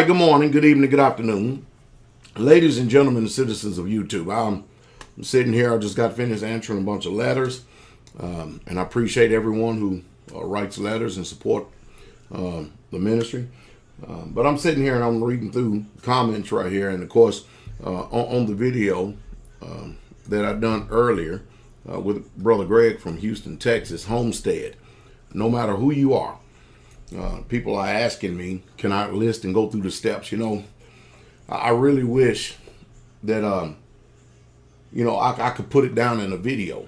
right, good morning, good evening, good afternoon. Ladies and gentlemen, citizens of YouTube, I'm sitting here, I just got finished answering a bunch of letters, and I appreciate everyone who writes letters and support the ministry. But I'm sitting here and I'm reading through comments right here, and of course, on the video that I done earlier with Brother Greg from Houston, Texas, Homestead. No matter who you are, people are asking me, can I list and go through the steps? You know, I really wish that, I could put it down in a video.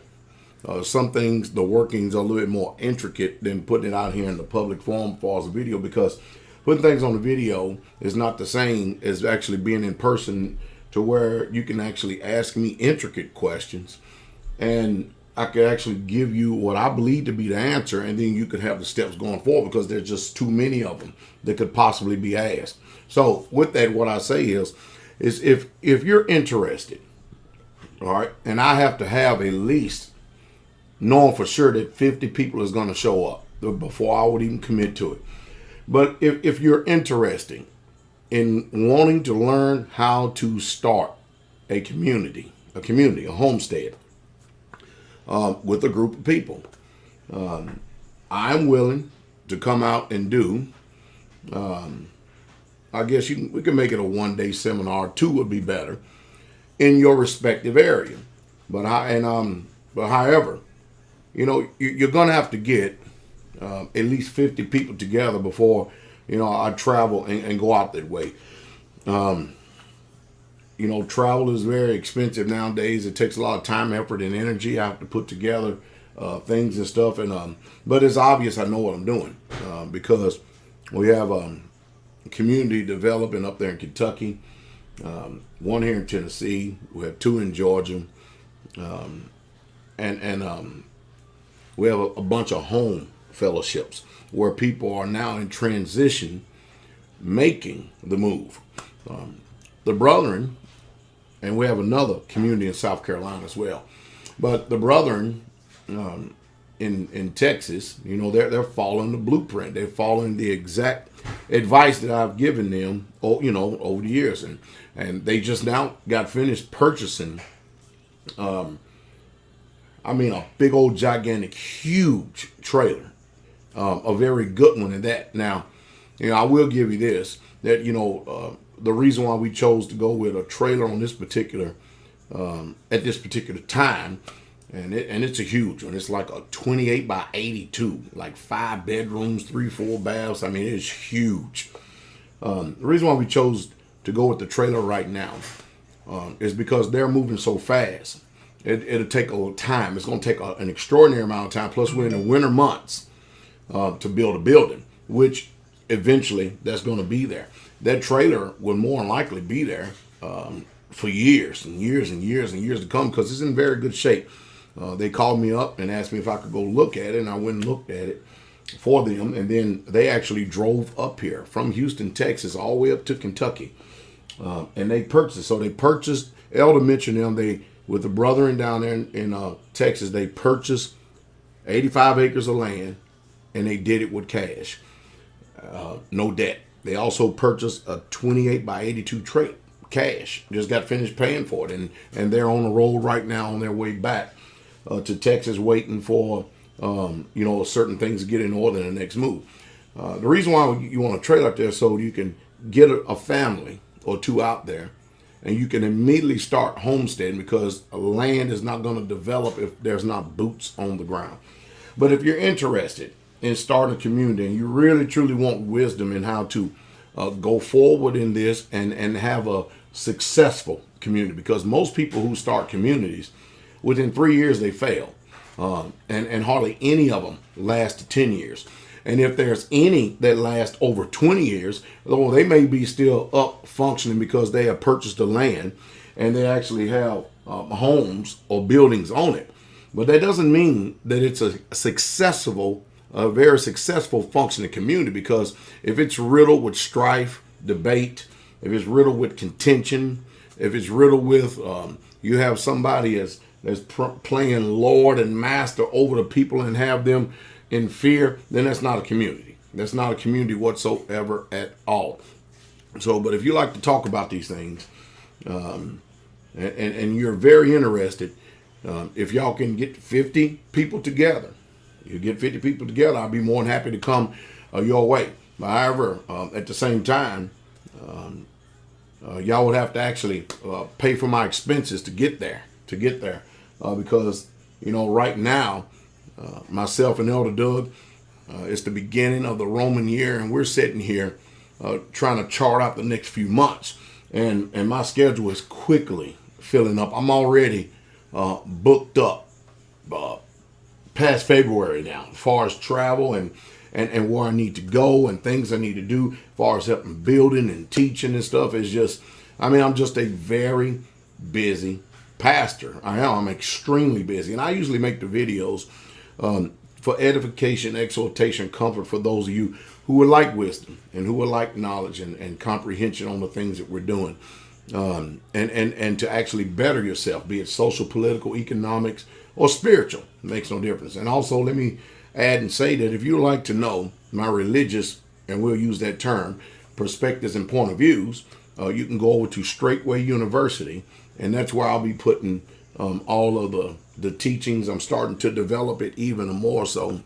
Some things, the workings are a little bit more intricate than putting it out here in the public forum as far as a video, because putting things on the video is not the same as actually being in person, to where you can actually ask me intricate questions and I could actually give you what I believe to be the answer, and then you could have the steps going forward, because there's just too many of them that could possibly be asked. So with that, what I say is if you're interested, all right, and I have to have at least knowing for sure that 50 people is going to show up before I would even commit to it. But if you're interested in wanting to learn how to start a community, a homestead, with a group of people, I'm willing to come out and do. I guess we can make it a one-day seminar. 2 would be better in your respective area. But however, you're gonna have to get at least 50 people together before I travel and go out that way. Travel is very expensive nowadays. It takes a lot of time, effort, and energy. I have to put together things and stuff, but it's obvious I know what I'm doing, because we have a community developing up there in Kentucky, one here in Tennessee. We have 2 in Georgia, and we have a bunch of home fellowships where people are now in transition, making the move. The Brethren. And we have another community in South Carolina as well. But the Brethren in Texas, they're following the blueprint. They're following the exact advice that I've given them, over the years. And they just now got finished purchasing, a big old gigantic, huge trailer, a very good one at that. Now, I will give you this, that, the reason why we chose to go with a trailer on this particular, at this particular time, and it's a huge one. It's like a 28 by 82, like 5 bedrooms, 3-4 baths. It's huge. The reason why we chose to go with the trailer right now is because they're moving so fast. It'll take a little time. It's going to take an extraordinary amount of time. Plus, we're in the winter months to build a building, which eventually that's going to be there. That trailer will more than likely be there for years and years and years and years to come, because it's in very good shape. They called me up and asked me if I could go look at it, and I went and looked at it for them, and then they actually drove up here from Houston, Texas, all the way up to Kentucky, and they purchased. So they purchased, Elder mentioned them, with the Brethren down there in Texas, they purchased 85 acres of land, and they did it with cash, no debt. They also purchased a 28 by 82 trailer, cash. Just got finished paying for it, and they're on the road right now on their way back to Texas, waiting for certain things to get in order in the next move. The reason why you want a trailer up there, so you can get a family or 2 out there, and you can immediately start homesteading, because land is not going to develop if there's not boots on the ground. But if you're interested in starting a community, and you really truly want wisdom in how to go forward in this and have a successful community, because most people who start communities, within 3 years they fail, and hardly any of them last 10 years. And if there's any that last over 20 years, well, they may be still up functioning because they have purchased the land and they actually have homes or buildings on it. But that doesn't mean that it's a very successful functioning community, because if it's riddled with strife, debate, if it's riddled with contention, if it's riddled with you have somebody that's playing Lord and Master over the people and have them in fear, then that's not a community. That's not a community whatsoever at all. So, but if you like to talk about these things, and you're very interested, if y'all can get 50 people together, you get 50 people together, I'll be more than happy to come your way. However, at the same time, y'all would have to actually pay for my expenses to get there, because, right now, myself and Elder Doug, it's the beginning of the Roman year, and we're sitting here trying to chart out the next few months. And my schedule is quickly filling up. I'm already booked up past February now, as far as travel and where I need to go and things I need to do, as far as helping building and teaching and stuff. Is just, I'm just a very busy pastor. I'm extremely busy. And I usually make the videos for edification, exhortation, comfort for those of you who would like wisdom and who would like knowledge and comprehension on the things that we're doing. And to actually better yourself, be it social, political, economics, or spiritual. It makes no difference. And also, let me add and say that if you like to know my religious, and we'll use that term, perspectives and point of views, you can go over to Straightway University, and that's where I'll be putting all of the teachings. I'm starting to develop it even more so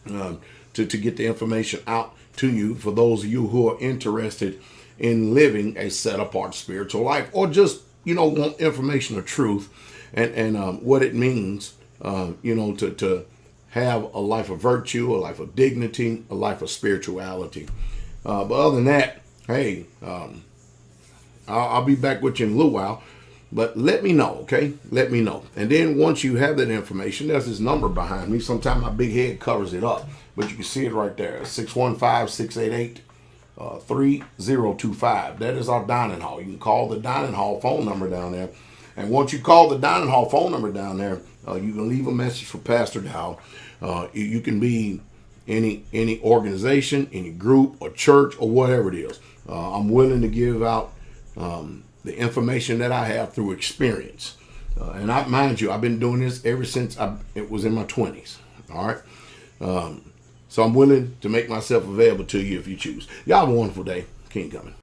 to get the information out to you for those of you who are interested in living a set-apart spiritual life, or just, want information or truth and what it means, to have a life of virtue, a life of dignity, a life of spirituality. But other than that, hey, I'll be back with you in a little while. But let me know, okay? Let me know. And then once you have that information, there's this number behind me. Sometimes my big head covers it up, but you can see it right there. 615-688-3025. That is our dining hall. You can call the dining hall phone number down there. And once you call the dining hall phone number down there, you can leave a message for Pastor Dowell. You can be any organization, any group or church or whatever it is. I'm willing to give out the information that I have through experience. And mind you, I've been doing this ever since it was in my 20s. All right. So I'm willing to make myself available to you if you choose. Y'all have a wonderful day. King coming.